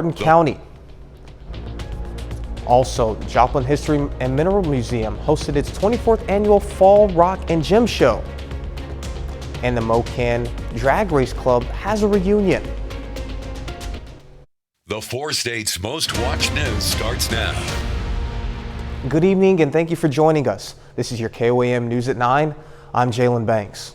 Pollen County. Also, Joplin History and Mineral Museum hosted its 24th annual Fall Rock and Gem Show. And the Mocan Drag Race Club has a reunion. The 4 states' most watched news starts now. Good evening and thank you for joining us. This is your KOAM News at 9. I'm Jalen Banks.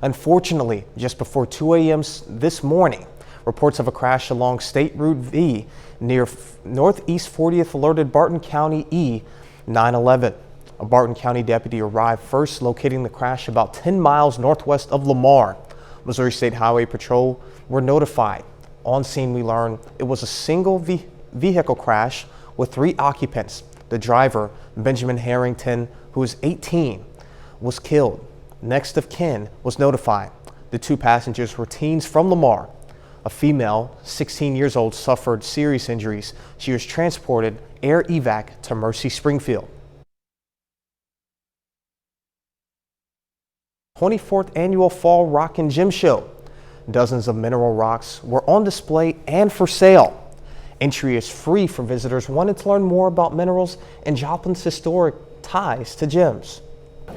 Unfortunately, just before 2 a.m. this morning, reports of a crash along State Route V near Northeast 40th alerted Barton County E 911. A Barton County deputy arrived first, locating the crash about 10 miles northwest of Lamar. Missouri State Highway Patrol were notified. On scene, we learned it was a single vehicle crash with 3 occupants. The driver, Benjamin Harrington, who is 18, was killed. Next of kin was notified. The 2 passengers were teens from Lamar. A female, 16 years old, suffered serious injuries. She was transported air evac to Mercy Springfield. 24th annual Fall Rock and Gem Show. Dozens of mineral rocks were on display and for sale. Entry is free for visitors wanting to learn more about minerals and Joplin's historic ties to gems.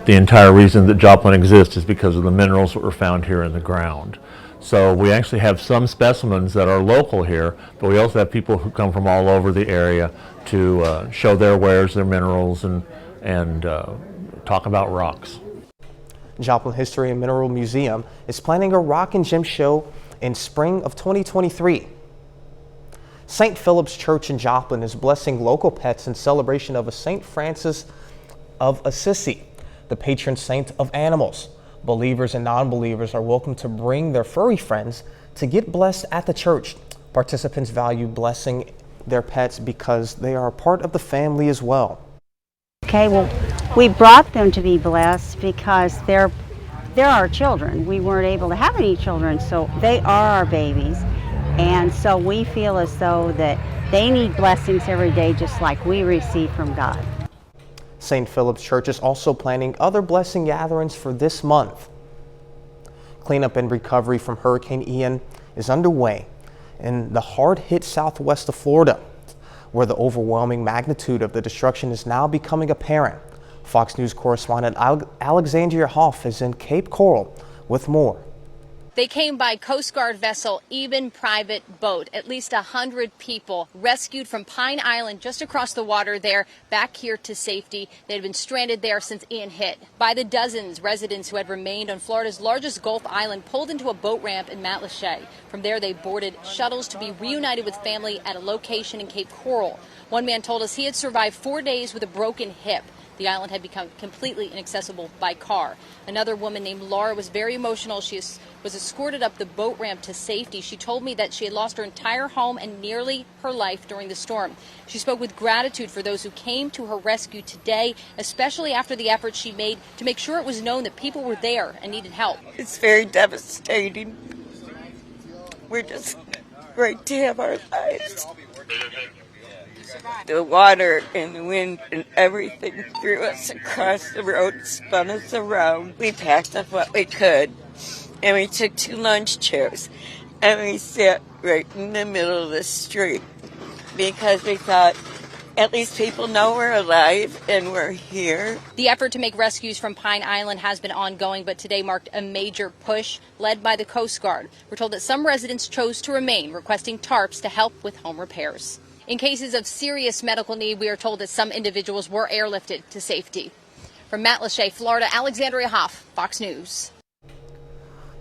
The entire reason that Joplin exists is because of the minerals that were found here in the ground. So we actually have some specimens that are local here, but we also have people who come from all over the area to show their wares, their minerals, and talk about rocks. Joplin History and Mineral Museum is planning a rock and gem show in spring of 2023. St. Philip's Church in Joplin is blessing local pets in celebration of a St. Francis of Assisi, the patron saint of animals. Believers and non-believers are welcome to bring their furry friends to get blessed at the church. Participants value blessing their pets because they are a part of the family as well. Okay, well, we brought them to be blessed because they're our children. We weren't able to have any children, so they are our babies. And so we feel as though that they need blessings every day just like we receive from God. St. Philip's Church is also planning other blessing gatherings for this month. Cleanup and recovery from Hurricane Ian is underway in the hard-hit southwest of Florida, where the overwhelming magnitude of the destruction is now becoming apparent. Fox News correspondent Alexandria Hoff is in Cape Coral with more. They came by Coast Guard vessel, even private boat. At least 100 people rescued from Pine Island just across the water there, back here to safety. They had been stranded there since Ian hit. By the dozens, residents who had remained on Florida's largest Gulf island pulled into a boat ramp in Matlacha. From there, they boarded shuttles to be reunited with family at a location in Cape Coral. One man told us he had survived 4 days with a broken hip. The island had become completely inaccessible by car. Another woman named Laura was very emotional. She was escorted up the boat ramp to safety. She told me that she had lost her entire home and nearly her life during the storm. She spoke with gratitude for those who came to her rescue today, especially after the efforts she made to make sure it was known that people were there and needed help. It's very devastating. We're just great to have our lives. The water and the wind and everything threw us across the road, spun us around. We packed up what we could, and we took 2 lunch chairs, and we sat right in the middle of the street because we thought, at least people know we're alive and we're here. The effort to make rescues from Pine Island has been ongoing, but today marked a major push led by the Coast Guard. We're told that some residents chose to remain, requesting tarps to help with home repairs. In cases of serious medical need, we are told that some individuals were airlifted to safety. From Matlacha, Florida, Alexandria Hoff, Fox News.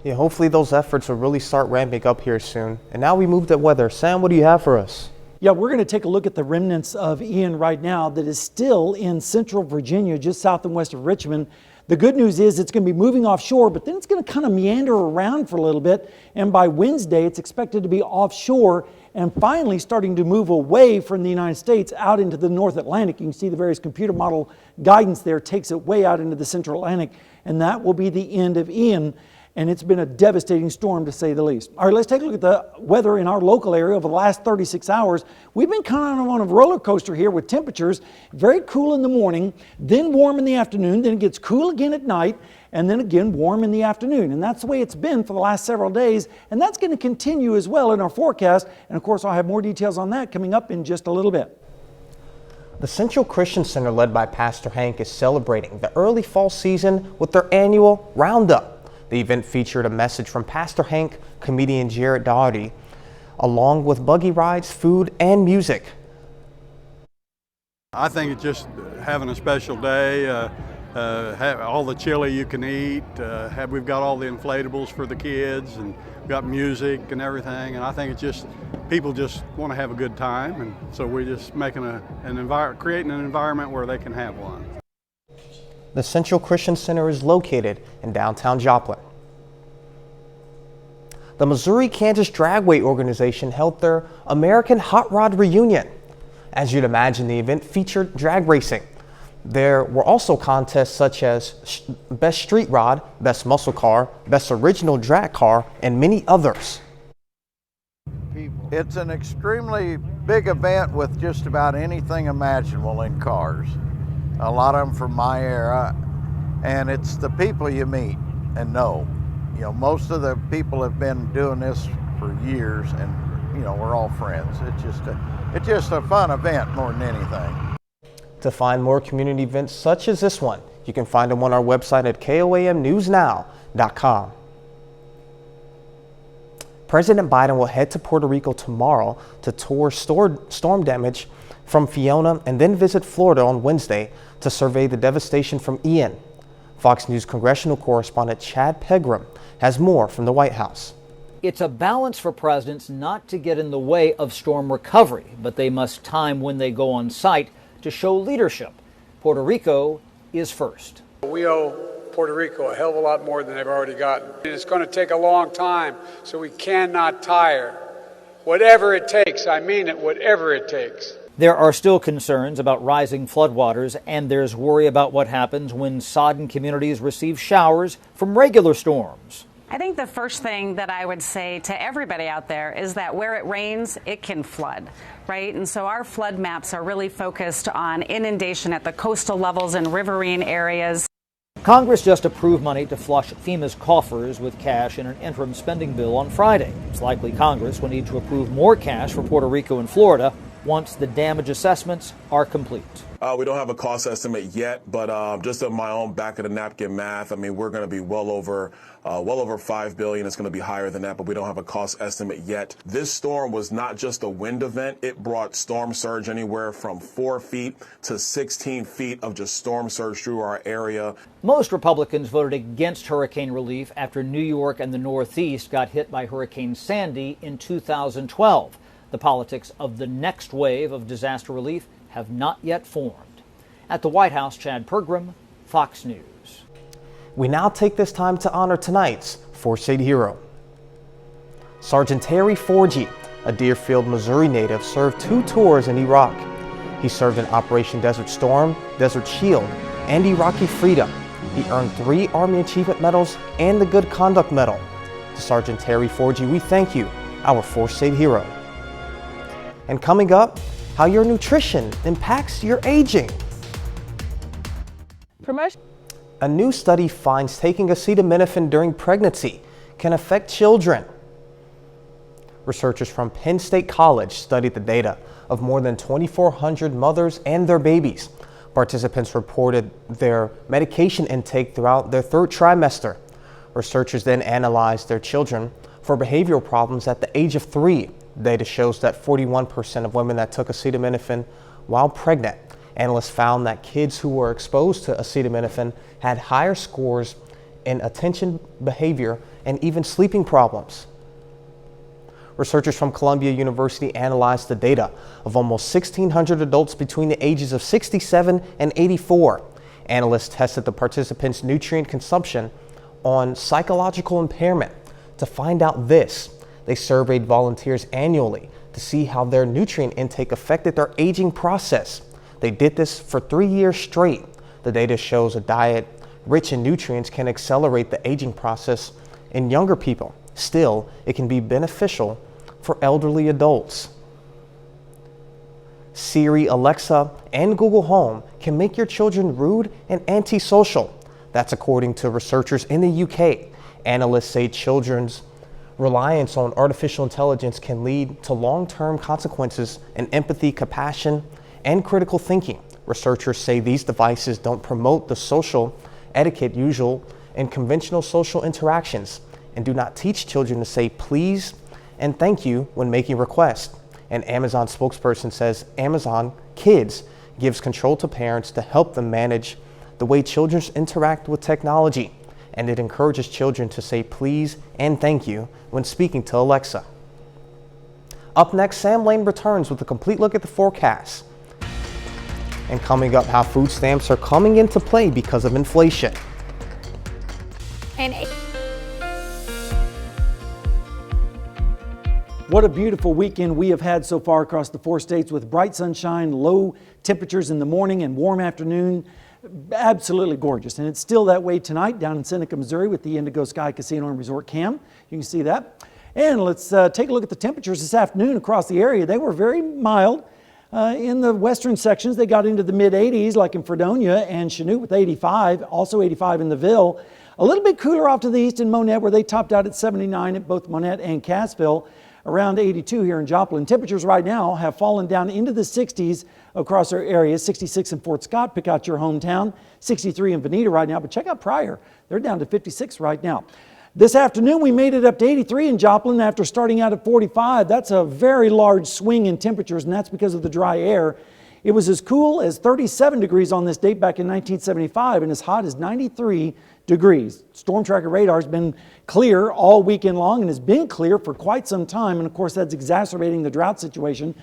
Yeah, hopefully those efforts will really start ramping up here soon. And now we move to weather. Sam, what do you have for us? Yeah, we're going to take a look at the remnants of Ian right now that is still in central Virginia, just south and west of Richmond. The good news is it's going to be moving offshore, but then it's going to kind of meander around for a little bit. And by Wednesday, it's expected to be offshore and finally starting to move away from the United States out into the North Atlantic. You can see the various computer model guidance there takes it way out into the Central Atlantic, and that will be the end of Ian. and it's been a devastating storm to say the least. All right, let's take a look at the weather in our local area over the last 36 hours. We've been kind of on a roller coaster here with temperatures very cool in the morning, then warm in the afternoon, then it gets cool again at night, and then again warm in the afternoon. And that's the way it's been for the last several days, and that's going to continue as well in our forecast. And of course, I'll have more details on that coming up in just a little bit. The Central Christian Center, led by Pastor Hank, is celebrating the early fall season with their annual Roundup. The event featured a message from Pastor Hank, comedian Jared Doherty, along with buggy rides, food, and music. I think it's just having a special day, have all the chili you can eat, we've got all the inflatables for the kids, and we've got music and everything, and I think it's just, people just want to have a good time, and so we're just making creating an environment where they can have one. The Central Christian Center is located in downtown Joplin. The Missouri-Kansas Dragway organization held their American Hot Rod Reunion. As you'd imagine, the event featured drag racing. There were also contests such as Best Street Rod, Best Muscle Car, Best Original Drag Car, and many others. It's an extremely big event with just about anything imaginable in cars. A lot of them from my era, and it's the people you meet and know. You know, most of the people have been doing this for years, and you know, we're all friends. It's just a fun event more than anything. To find more community events such as this one, you can find them on our website at koamnewsnow.com. President Biden will head to Puerto Rico tomorrow to tour storm damage from Fiona and then visit Florida on Wednesday to survey the devastation from Ian. Fox News congressional correspondent Chad Pegram has more from the White House. It's a balance for presidents not to get in the way of storm recovery, but they must time when they go on site to show leadership. Puerto Rico is first. We owe Puerto Rico a hell of a lot more than they've already gotten. It's going to take a long time, so we cannot tire. Whatever it takes, I mean it, whatever it takes. There are still concerns about rising floodwaters, and there's worry about what happens when sodden communities receive showers from regular storms. I think the first thing that I would say to everybody out there is that where it rains, it can flood, right? And so our flood maps are really focused on inundation at the coastal levels and riverine areas. Congress just approved money to flush FEMA's coffers with cash in an interim spending bill on Friday. It's likely Congress will need to approve more cash for Puerto Rico and Florida once the damage assessments are complete. We don't have a cost estimate yet, but just on my own back of the napkin math, I mean, we're going to be well over $5 billion. It's going to be higher than that, but we don't have a cost estimate yet. This storm was not just a wind event. It brought storm surge anywhere from 4 feet to 16 feet of just storm surge through our area. Most Republicans voted against hurricane relief after New York and the Northeast got hit by Hurricane Sandy in 2012. The politics of the next wave of disaster relief have not yet formed. At the White House, Chad Pegram, Fox News. We now take this time to honor tonight's Four-State hero. Sergeant Terry Forgy, a Deerfield, Missouri native, served 2 tours in Iraq. He served in Operation Desert Storm, Desert Shield, and Iraqi Freedom. He earned 3 Army Achievement Medals and the Good Conduct Medal. To Sergeant Terry Forgy, we thank you, our Four-State hero. And coming up, how your nutrition impacts your aging. A new study finds taking acetaminophen during pregnancy can affect children. Researchers from Penn State College studied the data of more than 2,400 mothers and their babies. Participants reported their medication intake throughout their 3rd trimester. Researchers then analyzed their children for behavioral problems at the age of 3. Data shows that 41% of women that took acetaminophen while pregnant. Analysts found that kids who were exposed to acetaminophen had higher scores in attention, behavior, and even sleeping problems. Researchers from Columbia University analyzed the data of almost 1,600 adults between the ages of 67 and 84. Analysts tested the participants' nutrient consumption on psychological impairment. To find out this, they surveyed volunteers annually to see how their nutrient intake affected their aging process. They did this for 3 years straight. The data shows a diet rich in nutrients can accelerate the aging process in younger people. Still, it can be beneficial for elderly adults. Siri, Alexa, and Google Home can make your children rude and antisocial. That's according to researchers in the UK. Analysts say children's reliance on artificial intelligence can lead to long-term consequences in empathy, compassion, and critical thinking. Researchers say these devices don't promote the social etiquette usual in conventional social interactions and do not teach children to say please and thank you when making requests. An Amazon spokesperson says Amazon Kids gives control to parents to help them manage the way children interact with technology, and it encourages children to say please and thank you when speaking to Alexa. Up next, Sam Lane returns with a complete look at the forecast. And coming up, how food stamps are coming into play because of inflation. What a beautiful weekend we have had so far across the 4 states with bright sunshine, low temperatures in the morning and warm afternoon. Absolutely gorgeous. And it's still that way tonight down in Seneca, Missouri with the Indigo Sky Casino and Resort Cam. You can see that. And let's take a look at the temperatures this afternoon across the area. They were very mild. In the western sections, they got into the mid-80s, like in Fredonia and Chanute with 85, also 85 in the Ville. A little bit cooler off to the east in Monette, where they topped out at 79 at both Monette and Cassville. Around 82 here in Joplin. Temperatures right now have fallen down into the 60s across our area. 66 in Fort Scott, pick out your hometown. 63 in Veneta right now, but check out Pryor. They're down to 56 right now. This afternoon, we made it up to 83 in Joplin after starting out at 45. That's a very large swing in temperatures, and that's because of the dry air. It was as cool as 37 degrees on this date back in 1975 and as hot as 93 degrees. Storm tracker radar has been clear all weekend long and has been clear for quite some time, and of course that's exacerbating the drought situation.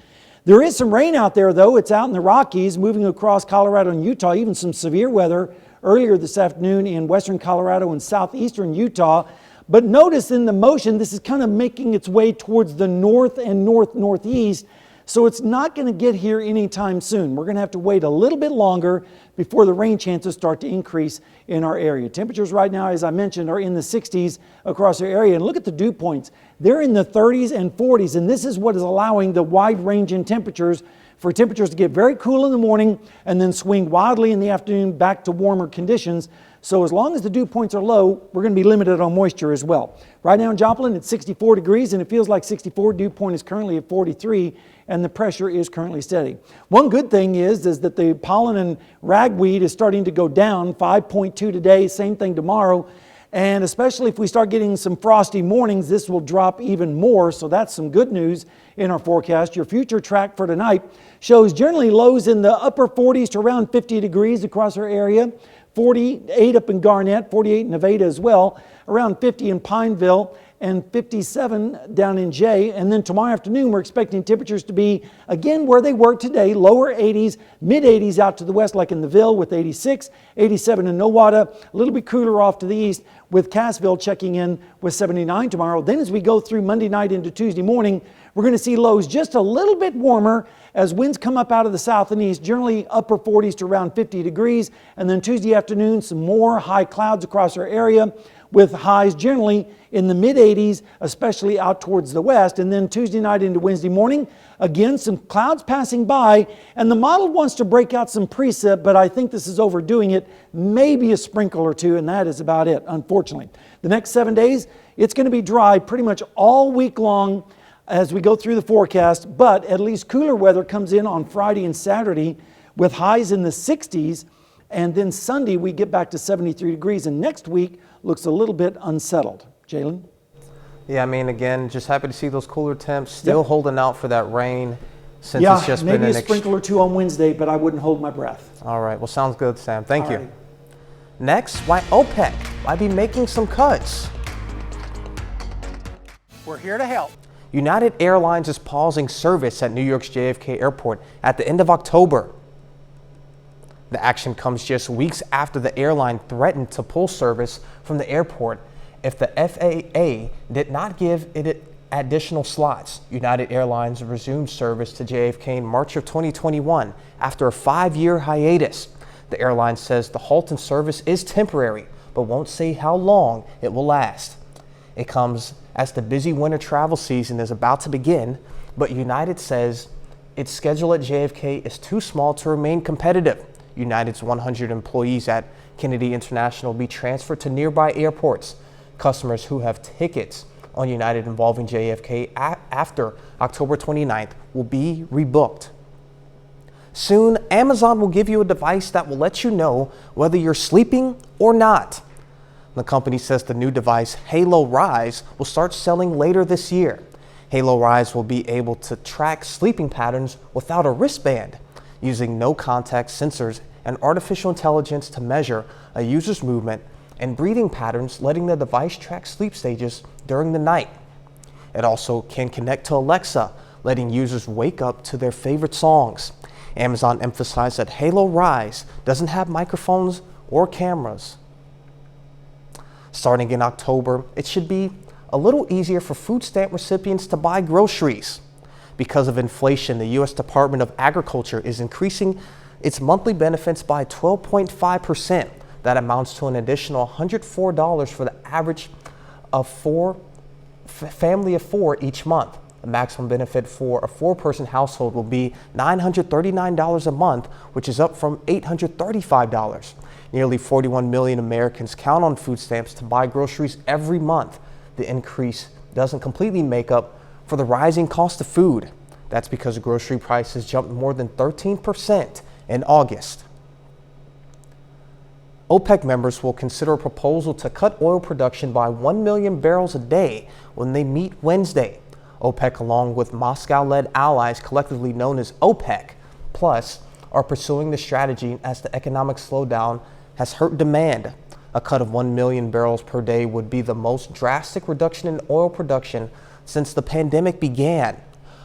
There is some rain out there though. It's out in the Rockies, moving across Colorado and Utah, even some severe weather earlier this afternoon in western Colorado and southeastern Utah. But notice in the motion, this is kind of making its way towards the north and northeast. So it's not going to get here anytime soon. We're going to have to wait a little bit longer before the rain chances start to increase in our area. Temperatures right now, as I mentioned, are in the 60s across our area. And look at the dew points. They're in the 30s and 40s. And this is what is allowing the wide range in temperatures for temperatures to get very cool in the morning and then swing wildly in the afternoon back to warmer conditions. So as long as the dew points are low, we're going to be limited on moisture as well. Right now in Joplin, it's 64 degrees and it feels like 64. Dew point is currently at 43 and the pressure is currently steady. One good thing is that the pollen and ragweed is starting to go down, 5.2 today, same thing tomorrow. And especially if we start getting some frosty mornings, this will drop even more. So that's some good news in our forecast. Your future track for tonight shows generally lows in the upper 40s to around 50 degrees across our area. 48 up in Garnett, 48 in Nevada as well, around 50 in Pineville, and 57 down in Jay. And then tomorrow afternoon, we're expecting temperatures to be, again, where they were today, lower 80s, mid 80s out to the west, like in the Ville with 86, 87 in Nowata, a little bit cooler off to the east with Cassville checking in with 79 tomorrow. Then as we go through Monday night into Tuesday morning, we're going to see lows just a little bit warmer as winds come up out of the south and east, generally upper 40s to around 50 degrees. And then Tuesday afternoon, some more high clouds across our area with highs generally in the mid 80s, especially out towards the west. And then Tuesday night into Wednesday morning, again, some clouds passing by. And the model wants to break out some precip, but I think this is overdoing it. Maybe a sprinkle or two, and that is about it, unfortunately. The next 7 days, it's going to be dry pretty much all week long as we go through the forecast, but at least cooler weather comes in on Friday and Saturday with highs in the 60s, and then Sunday we get back to 73 degrees, and next week looks a little bit unsettled. Jalen? Yeah, I mean, again, just happy to see those cooler temps, still holding out for that rain since it's just been maybe a sprinkle or two on Wednesday, but I wouldn't hold my breath. All right, well, sounds good, Sam. Thank you. Next, why OPEC might be making some cuts. We're here to help. United Airlines is pausing service at New York's JFK Airport at the end of October. The action comes just weeks after the airline threatened to pull service from the airport if the FAA did not give it additional slots. United Airlines resumed service to JFK in March of 2021 after a 5-year hiatus. The airline says the halt in service is temporary, but won't say how long it will last. It comes as the busy winter travel season is about to begin, but United says its schedule at JFK is too small to remain competitive. United's 100 employees at Kennedy International will be transferred to nearby airports. Customers who have tickets on United involving JFK after October 29th will be rebooked. Soon, Amazon will give you a device that will let you know whether you're sleeping or not. The company says the new device, Halo Rise, will start selling later this year. Halo Rise will be able to track sleeping patterns without a wristband, using no-contact sensors and artificial intelligence to measure a user's movement and breathing patterns, letting the device track sleep stages during the night. It also can connect to Alexa, letting users wake up to their favorite songs. Amazon emphasized that Halo Rise doesn't have microphones or cameras. Starting in October, it should be a little easier for food stamp recipients to buy groceries. Because of inflation, the U.S. Department of Agriculture is increasing its monthly benefits by 12.5%. That amounts to an additional $104 for the average of family of four each month. The maximum benefit for a four-person household will be $939 a month, which is up from $835. Nearly 41 million Americans count on food stamps to buy groceries every month. The increase doesn't completely make up for the rising cost of food. That's because grocery prices jumped more than 13% in August. OPEC members will consider a proposal to cut oil production by 1 million barrels a day when they meet Wednesday. OPEC, along with Moscow-led allies collectively known as OPEC Plus, are pursuing the strategy as the economic slowdown has hurt demand. A cut of 1 million barrels per day would be the most drastic reduction in oil production since the pandemic began.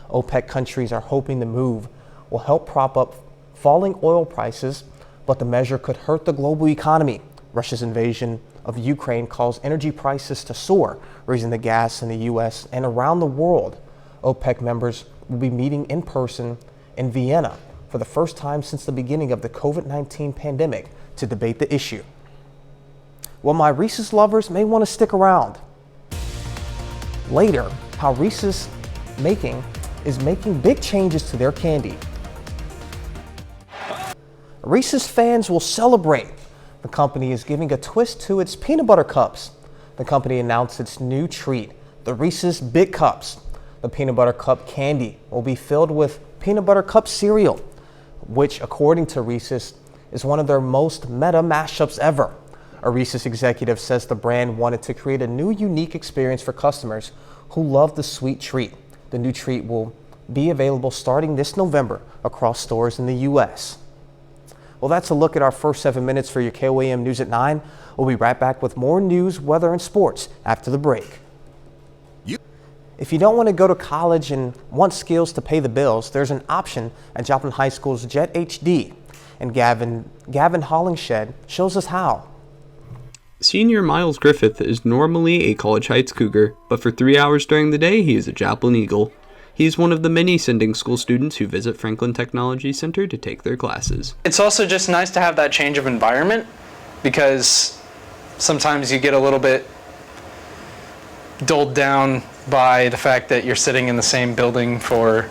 OPEC countries are hoping the move will help prop up falling oil prices, but the measure could hurt the global economy. Russia's invasion of Ukraine caused energy prices to soar, raising the gas in the U.S. and around the world. OPEC members will be meeting in person in Vienna for the first time since the beginning of the COVID-19 pandemic to debate the issue. Well, my Reese's lovers may want to stick around. Later, how Reese's is making big changes to their candy. Reese's fans will celebrate. The company is giving a twist to its peanut butter cups. The company announced its new treat, the Reese's Big Cups. The peanut butter cup candy will be filled with peanut butter cup cereal, which, according to Reese's, is one of their most meta mashups ever. A Reese's executive says the brand wanted to create a new, unique experience for customers who love the sweet treat. The new treat will be available starting this November across stores in the U.S. Well, that's a look at our first 7 minutes for your KOAM News at 9. We'll be right back with more news, weather, and sports after the break. If you don't want to go to college and want skills to pay the bills, there's an option at Joplin High School's Jet HD. And Gavin Hollingshed shows us how. Senior Miles Griffith is normally a College Heights Cougar, but for 3 hours during the day, he is a Joplin Eagle. He's one of the many sending school students who visit Franklin Technology Center to take their classes. It's also just nice to have that change of environment, because sometimes you get a little bit dulled down by the fact that you're sitting in the same building for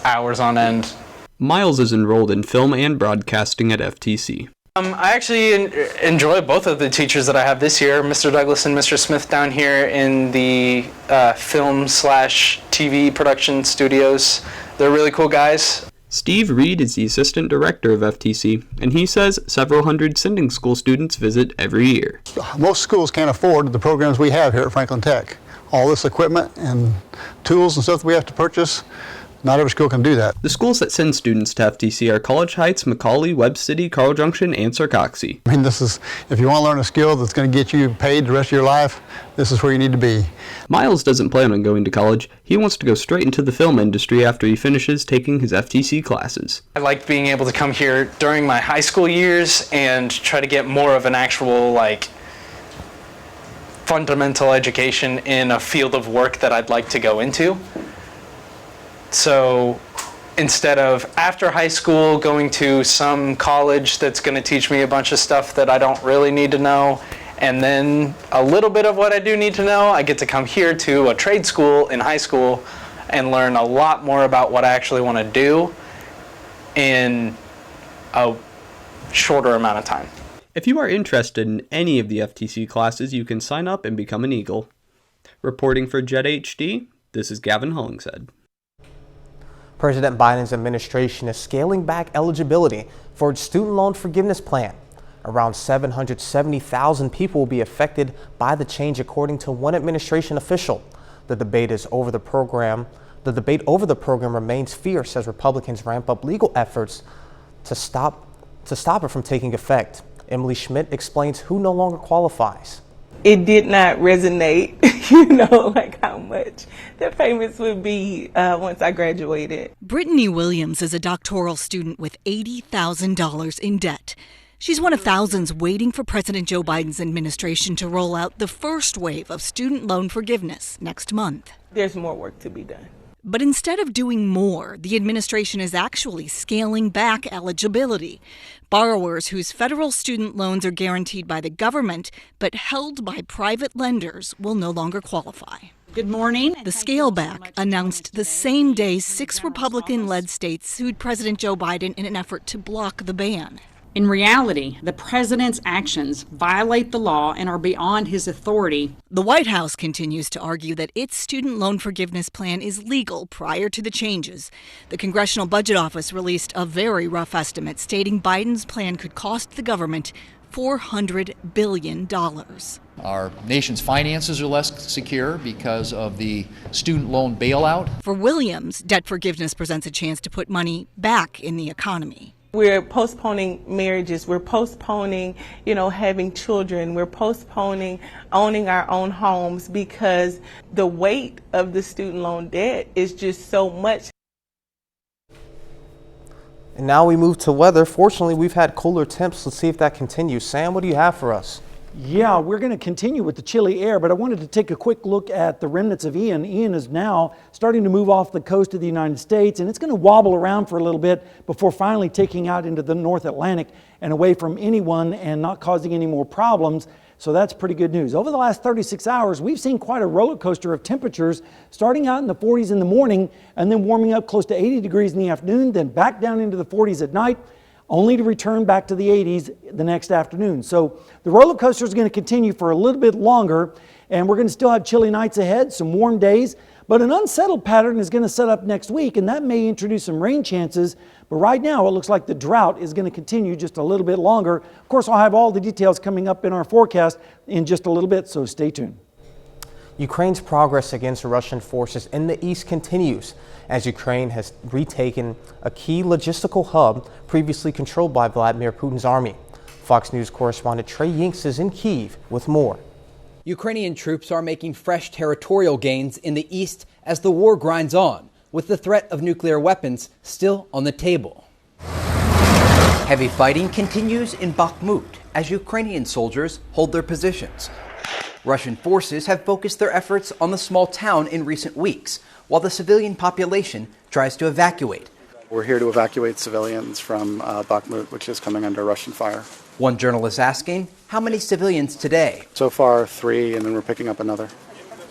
hours on end. Miles is enrolled in film and broadcasting at FTC. I actually enjoy both of the teachers that I have this year, Mr. Douglas and Mr. Smith down here in the film/TV production studios. They're really cool guys. Steve Reed is the assistant director of FTC, and he says several hundred sending school students visit every year. Most schools can't afford the programs we have here at Franklin Tech. All this equipment and tools and stuff that we have to purchase, not every school can do that. The schools that send students to FTC are College Heights, McCallie, Webb City, Carl Junction, and Sarcoxie. I mean, this is, if you want to learn a skill that's going to get you paid the rest of your life, this is where you need to be. Miles doesn't plan on going to college. He wants to go straight into the film industry after he finishes taking his FTC classes. I liked being able to come here during my high school years and try to get more of an actual, fundamental education in a field of work that I'd like to go into. So instead of after high school going to some college that's going to teach me a bunch of stuff that I don't really need to know And then a little bit of what I do need to know, I get to come here to a trade school in high school and learn a lot more about what I actually want to do in a shorter amount of time. If you are interested in any of the FTC classes, you can sign up and become an Eagle. Reporting for Jet HD, this is Gavin Hollingshead. President Biden's administration is scaling back eligibility for its student loan forgiveness plan. Around 770,000 people will be affected by the change, according to one administration official. The debate over the program remains fierce as Republicans ramp up legal efforts to stop it from taking effect. Emily Schmidt explains who no longer qualifies. It did not resonate, like how much the payments would be once I graduated. Brittany Williams is a doctoral student with $80,000 in debt. She's one of thousands waiting for President Joe Biden's administration to roll out the first wave of student loan forgiveness next month. There's more work to be done. But instead of doing more, the administration is actually scaling back eligibility. Borrowers whose federal student loans are guaranteed by the government but held by private lenders will no longer qualify. Good morning. The scale back announced the same day 6 Republican-led states sued President Joe Biden in an effort to block the ban. In reality, the president's actions violate the law and are beyond his authority. The White House continues to argue that its student loan forgiveness plan is legal prior to the changes. The Congressional Budget Office released a very rough estimate stating Biden's plan could cost the government $400 billion. Our nation's finances are less secure because of the student loan bailout. For Williams, debt forgiveness presents a chance to put money back in the economy. We're postponing marriages. We're postponing, having children. We're postponing owning our own homes because the weight of the student loan debt is just so much. And now we move to weather. Fortunately, we've had cooler temps. Let's see if that continues. Sam, what do you have for us? Yeah, we're going to continue with the chilly air, but I wanted to take a quick look at the remnants of Ian. Ian is now starting to move off the coast of the United States, and it's going to wobble around for a little bit before finally taking out into the North Atlantic and away from anyone and not causing any more problems. So that's pretty good news. Over the last 36 hours, we've seen quite a roller coaster of temperatures, starting out in the 40s in the morning and then warming up close to 80 degrees in the afternoon, then back down into the 40s at night, only to return back to the 80s the next afternoon. So the roller coaster is going to continue for a little bit longer, and we're going to still have chilly nights ahead, some warm days, but an unsettled pattern is going to set up next week, and that may introduce some rain chances. But right now, it looks like the drought is going to continue just a little bit longer. Of course, I'll have all the details coming up in our forecast in just a little bit, so stay tuned. Ukraine's progress against Russian forces in the east continues as Ukraine has retaken a key logistical hub previously controlled by Vladimir Putin's army. Fox News correspondent Trey Yinks is in Kyiv with more. Ukrainian troops are making fresh territorial gains in the east as the war grinds on, with the threat of nuclear weapons still on the table. Heavy fighting continues in Bakhmut as Ukrainian soldiers hold their positions. Russian forces have focused their efforts on the small town in recent weeks, while the civilian population tries to evacuate. We're here to evacuate civilians from Bakhmut, which is coming under Russian fire. One journalist asking, how many civilians today? So far, 3, and then we're picking up another.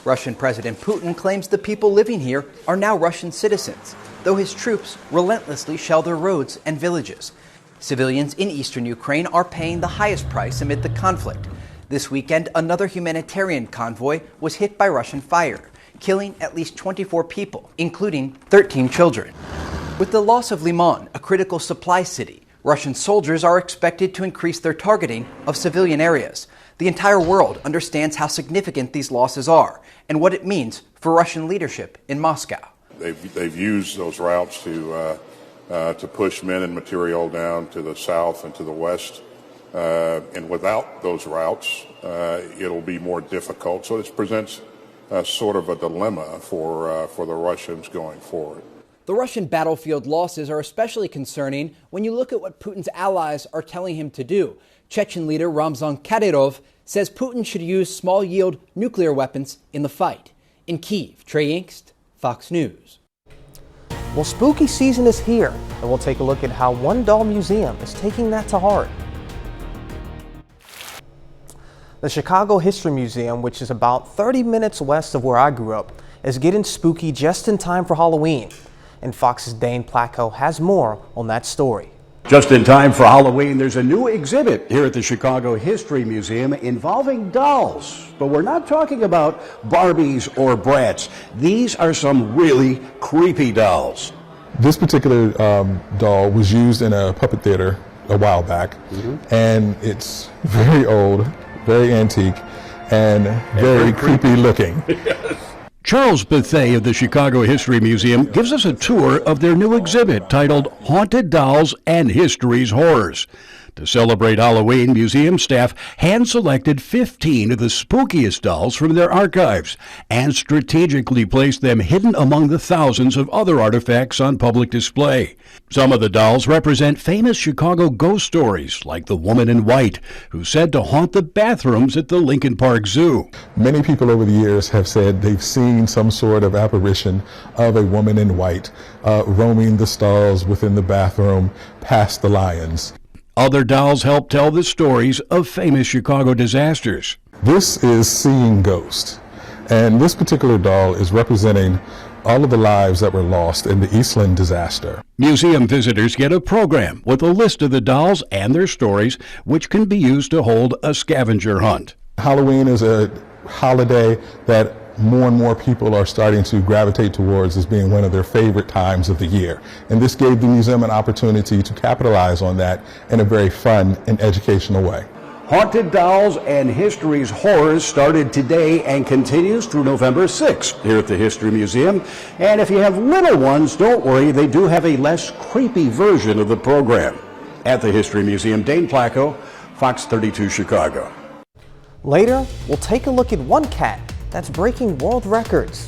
Russian President Putin claims the people living here are now Russian citizens, though his troops relentlessly shell their roads and villages. Civilians in eastern Ukraine are paying the highest price amid the conflict. This weekend, another humanitarian convoy was hit by Russian fire, killing at least 24 people, including 13 children. With the loss of Liman, a critical supply city, Russian soldiers are expected to increase their targeting of civilian areas. The entire world understands how significant these losses are and what it means for Russian leadership in Moscow. They've used those routes to push men and material down to the south and to the west. And without those routes, it'll be more difficult. So this presents sort of a dilemma for the Russians going forward. The Russian battlefield losses are especially concerning when you look at what Putin's allies are telling him to do. Chechen leader Ramzan Kadyrov says Putin should use small-yield nuclear weapons in the fight. In Kyiv, Trey Yinks, Fox News. Well, spooky season is here, and we'll take a look at how one doll museum is taking that to heart. The The Chicago History Museum, which is about 30 minutes west of where I grew up, is getting spooky just in time for Halloween. And Fox's Dane Placco has more on that story. Just in time for Halloween, there's a new exhibit here at the Chicago History Museum involving dolls. But we're not talking about Barbies or Bratz. These are some really creepy dolls. This particular doll was used in a puppet theater a while back, and it's very old, very antique, and very creepy looking. Charles Bethea of the Chicago History Museum gives us a tour of their new exhibit titled Haunted Dolls and History's Horrors. To celebrate Halloween, museum staff hand-selected 15 of the spookiest dolls from their archives and strategically placed them hidden among the thousands of other artifacts on public display. Some of the dolls represent famous Chicago ghost stories, like the woman in white, who's said to haunt the bathrooms at the Lincoln Park Zoo. Many people over the years have said they've seen some sort of apparition of a woman in white roaming the stalls within the bathroom past the lions. Other dolls help tell the stories of famous Chicago disasters. This is Seeing Ghost, and this particular doll is representing all of the lives that were lost in the Eastland disaster. Museum visitors get a program with a list of the dolls and their stories, which can be used to hold a scavenger hunt. Halloween is a holiday that more and more people are starting to gravitate towards as being one of their favorite times of the year. And this gave the museum an opportunity to capitalize on that in a very fun and educational way. Haunted Dolls and History's Horrors started today and continues through November 6th here at the History Museum. And if you have little ones, don't worry, they do have a less creepy version of the program. At the History Museum, Dane Placco, Fox 32 Chicago. Later, we'll take a look at one cat that's breaking world records.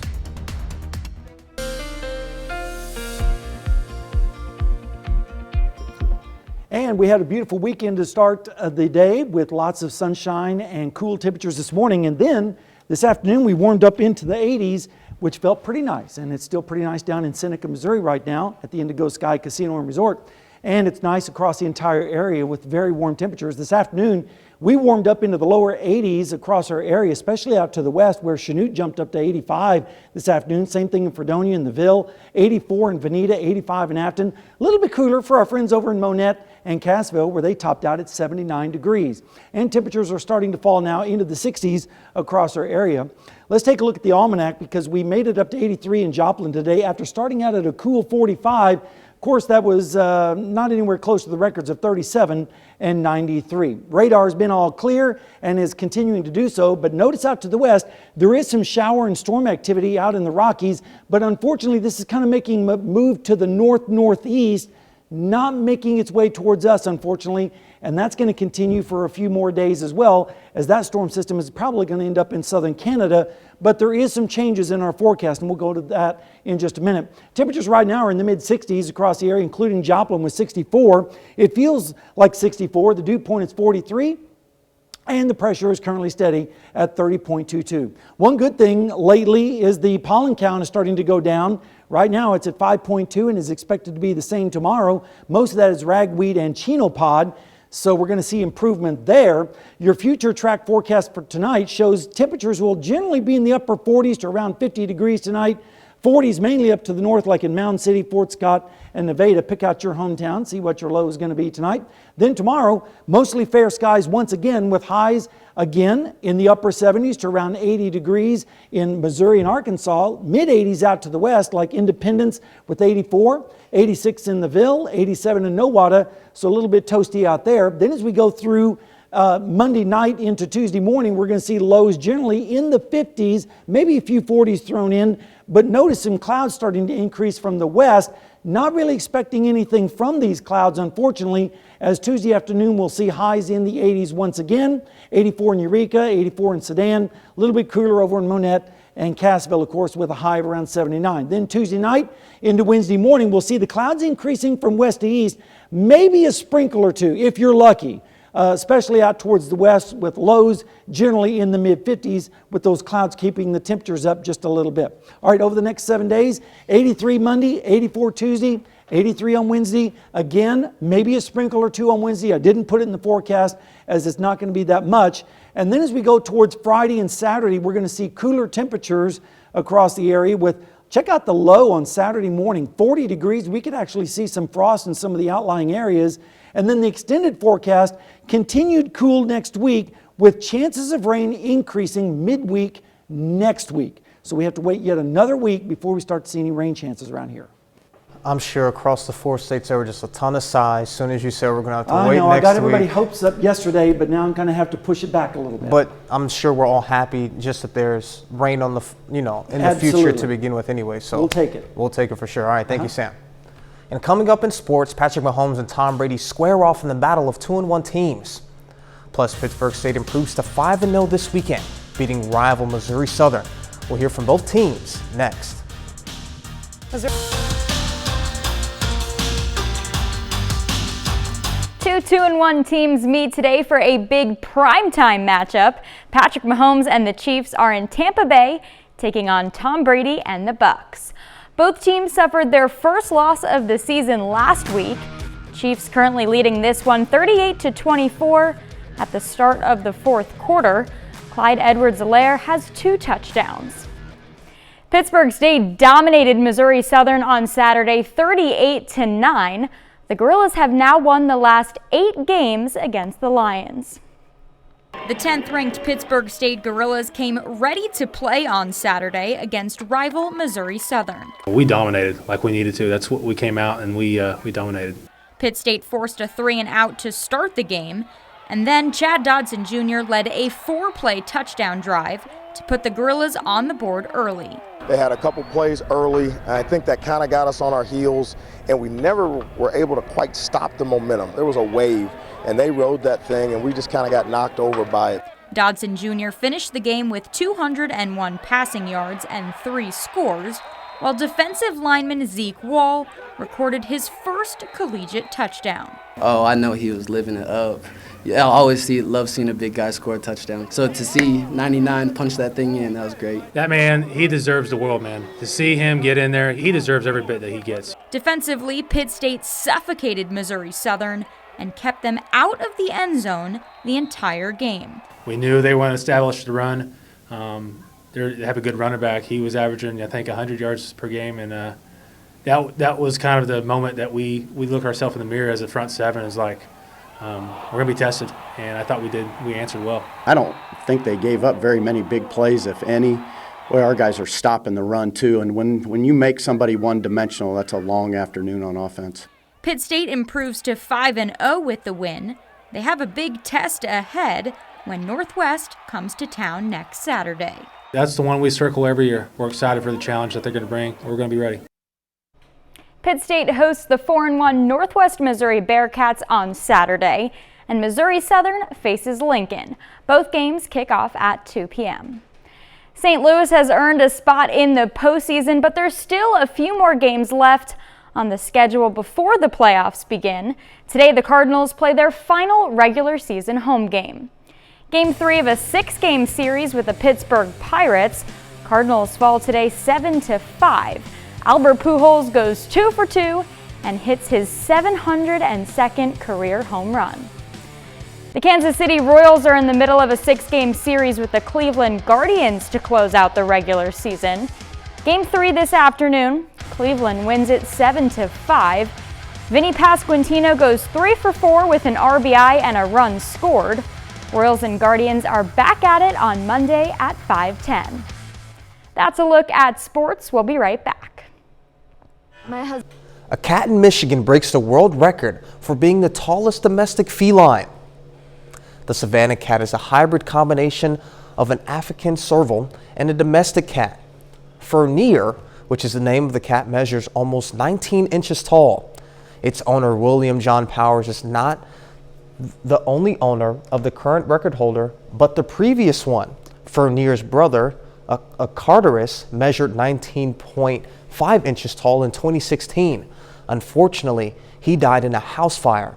And we had a beautiful weekend to start the day with lots of sunshine and cool temperatures this morning. And then this afternoon we warmed up into the 80s, which felt pretty nice. And it's still pretty nice down in Seneca, Missouri right now at the Indigo Sky Casino and Resort. And it's nice across the entire area with very warm temperatures. This afternoon, we warmed up into the lower 80s across our area, especially out to the west where Chanute jumped up to 85 this afternoon. Same thing in Fredonia and the Ville, 84 in Veneta, 85 in Afton. A little bit cooler for our friends over in Monette and Cassville where they topped out at 79 degrees. And temperatures are starting to fall now into the 60s across our area. Let's take a look at the almanac because we made it up to 83 in Joplin today after starting out at a cool 45. Of course, that was not anywhere close to the records of 37 and 93. Radar has been all clear and is continuing to do so, but notice out to the west, there is some shower and storm activity out in the Rockies, but unfortunately, this is kind of making a move to the north-northeast, not making its way towards us, unfortunately, and that's going to continue for a few more days as well, as that storm system is probably going to end up in southern Canada. But there is some changes in our forecast, and we'll go to that in just a minute. Temperatures right now are in the mid-60s across the area, including Joplin with 64. It feels like 64. The dew point is 43. And the pressure is currently steady at 30.22. One good thing lately is the pollen count is starting to go down. Right now it's at 5.2 and is expected to be the same tomorrow. Most of that is ragweed and chenopod. So we're going to see improvement there. Your future track forecast for tonight shows temperatures will generally be in the upper 40s to around 50 degrees tonight. 40s mainly up to the north like in Mound City, Fort Scott, and Nevada. Pick out your hometown, see what your low is going to be tonight. Then tomorrow, mostly fair skies once again with highs again in the upper 70s to around 80 degrees in Missouri and Arkansas. Mid-80s out to the west like Independence with 84, 86 in the Ville, 87 in Nowata, so a little bit toasty out there. Then as we go through Monday night into Tuesday morning, we're going to see lows generally in the 50s, maybe a few 40s thrown in, but notice some clouds starting to increase from the west. Not really expecting anything from these clouds, unfortunately, as Tuesday afternoon we'll see highs in the 80s once again, 84 in Eureka, 84 in Sedan, a little bit cooler over in Monette and Cassville, of course, with a high of around 79. Then Tuesday night into Wednesday morning, we'll see the clouds increasing from west to east, maybe a sprinkle or two if you're lucky. Especially out towards the west with lows generally in the mid-50s with those clouds keeping the temperatures up just a little bit. All right, over the next 7 days, 83 Monday, 84 Tuesday, 83 on Wednesday. Again, maybe a sprinkle or two on Wednesday. I didn't put it in the forecast as it's not going to be that much. And then as we go towards Friday and Saturday, we're going to see cooler temperatures across the area with, check out the low on Saturday morning, 40 degrees. We could actually see some frost in some of the outlying areas. And then the extended forecast, continued cool next week with chances of rain increasing midweek next week. So we have to wait yet another week before we start to see any rain chances around here. I'm sure across the 4 states there were just a ton of sighs. As soon as you said we're going to have to wait next week. I got everybody's hopes up yesterday, but now I'm going to have to push it back a little bit. But I'm sure we're all happy just that there's rain on the, in the future to begin with anyway. So we'll take it. We'll take it for sure. All right, thank you, Sam. And coming up in sports, Patrick Mahomes and Tom Brady square off in the battle of 2-1 teams. Plus, Pittsburgh State improves to 5-0 this weekend, beating rival Missouri Southern. We'll hear from both teams next. Two 2-1 teams meet today for a big primetime matchup. Patrick Mahomes and the Chiefs are in Tampa Bay, taking on Tom Brady and the Bucs. Both teams suffered their first loss of the season last week. Chiefs currently leading this one 38-24 at the start of the fourth quarter. Clyde Edwards-Helaire has 2 touchdowns. Pittsburgh State dominated Missouri Southern on Saturday 38-9. The Gorillas have now won the last 8 games against the Lions. The 10th-ranked Pittsburgh State Gorillas came ready to play on Saturday against rival Missouri Southern. We dominated like we needed to. That's what we came out and we dominated. Pitt State forced a 3-and-out to start the game, and then Chad Dodson Jr. led a 4-play touchdown drive to put the Gorillas on the board early. They had a couple plays early, and I think that kind of got us on our heels, and we never were able to quite stop the momentum. There was a wave, and they rode that thing, and we just kind of got knocked over by it. Dodson Jr. finished the game with 201 passing yards and 3 scores, while defensive lineman Zeke Wall recorded his first collegiate touchdown. Oh, I know he was living it up. Yeah, I always love seeing a big guy score a touchdown. So to see 99 punch that thing in, that was great. That man, he deserves the world, man. To see him get in there, he deserves every bit that he gets. Defensively, Pitt State suffocated Missouri Southern and kept them out of the end zone the entire game. We knew they wanted to establish the run. They have a good running back. He was averaging, I think, 100 yards per game, and that was kind of the moment that we look ourselves in the mirror as a front seven. Is like, we're going to be tested, and I thought we did. We answered well. I don't think they gave up very many big plays, if any. Well, our guys are stopping the run, too, and when you make somebody one-dimensional, that's a long afternoon on offense. Pitt State improves to 5-0 with the win. They have a big test ahead when Northwest comes to town next Saturday. That's the one we circle every year. We're excited for the challenge that they're going to bring. We're going to be ready. Pitt State hosts the 4-1 Northwest Missouri Bearcats on Saturday, and Missouri Southern faces Lincoln. Both games kick off at 2 p.m. St. Louis has earned a spot in the postseason, but there's still a few more games left on the schedule before the playoffs begin. Today, the Cardinals play their final regular season home game. Game 3 of a 6-game series with the Pittsburgh Pirates. Cardinals fall today 7-5. Albert Pujols goes 2 for 2 and hits his 702nd career home run. The Kansas City Royals are in the middle of a 6-game series with the Cleveland Guardians to close out the regular season. Game 3 this afternoon, Cleveland wins it 7-5. Vinny Pasquantino goes 3 for 4 with an RBI and a run scored. Royals and Guardians are back at it on Monday at 5:10. That's a look at sports. We'll be right back. A cat in Michigan breaks the world record for being the tallest domestic feline. The Savannah cat is a hybrid combination of an African serval and a domestic cat. Fernier, which is the name of the cat, measures almost 19 inches tall. Its owner, William John Powers, is not the only owner of the current record holder, but the previous one. Fernier's brother, a Carteris, measured 19.5 inches tall in 2016. Unfortunately, he died in a house fire.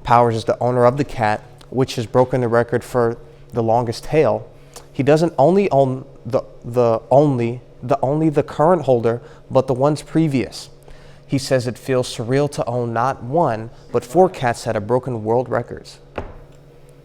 Powers is the owner of the cat, which has broken the record for the longest tail. He doesn't only own the current holder, but the ones previous. He says it feels surreal to own not one, but 4 cats that have broken world records.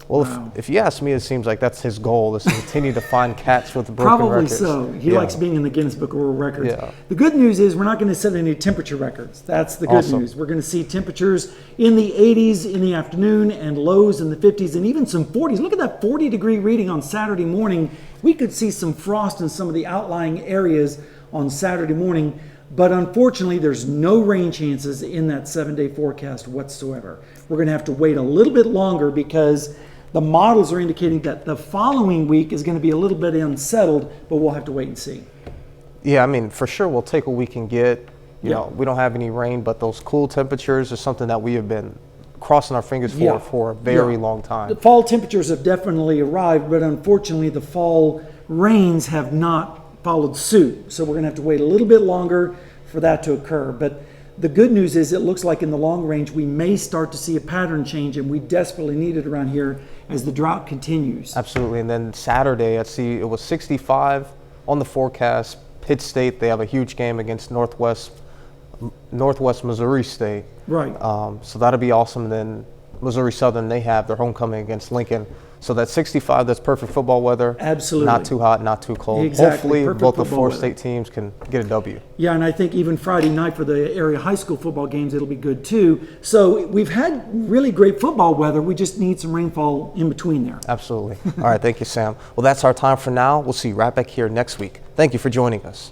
Well, Wow. if you ask me, it seems like that's his goal, is to continue to find cats with broken Probably records. so. He likes being in the Guinness Book of World Records. Yeah. The good news is we're not going to set any temperature records. That's the good Awesome. news. We're going to see temperatures in the 80s in the afternoon and lows in the 50s and even some 40s. Look at that 40-degree reading on Saturday morning. We could see some frost in some of the outlying areas on Saturday morning, but unfortunately there's no rain chances in that 7-day forecast whatsoever. We're going to have to wait a little bit longer because the models are indicating that the following week is going to be a little bit unsettled, but we'll have to wait and see. Yeah, I mean, for sure we'll take what we can get. You Yeah. know, we don't have any rain, but those cool temperatures are something that we have been crossing our fingers Yeah. for a very Yeah. long time. The fall temperatures have definitely arrived, but unfortunately the fall rains have not followed suit. So we're going to have to wait a little bit longer for that to occur. But the good news is it looks like in the long range we may start to see a pattern change, and we desperately need it around here as the drought continues. Absolutely. And then Saturday, I see it was 65 on the forecast. Pitt State, they have a huge game against Northwest Missouri State. Right. So that'll be awesome. And then Missouri Southern, they have their homecoming against Lincoln. So that's 65, that's perfect football weather. Absolutely. Not too hot, not too cold. Exactly, Hopefully perfect both the football 4 weather. state teams can get a W. Yeah, and I think even Friday night for the area high school football games, it'll be good too. So we've had really great football weather. We just need some rainfall in between there. Absolutely. All right, thank you, Sam. Well, that's our time for now. We'll see you right back here next week. Thank you for joining us.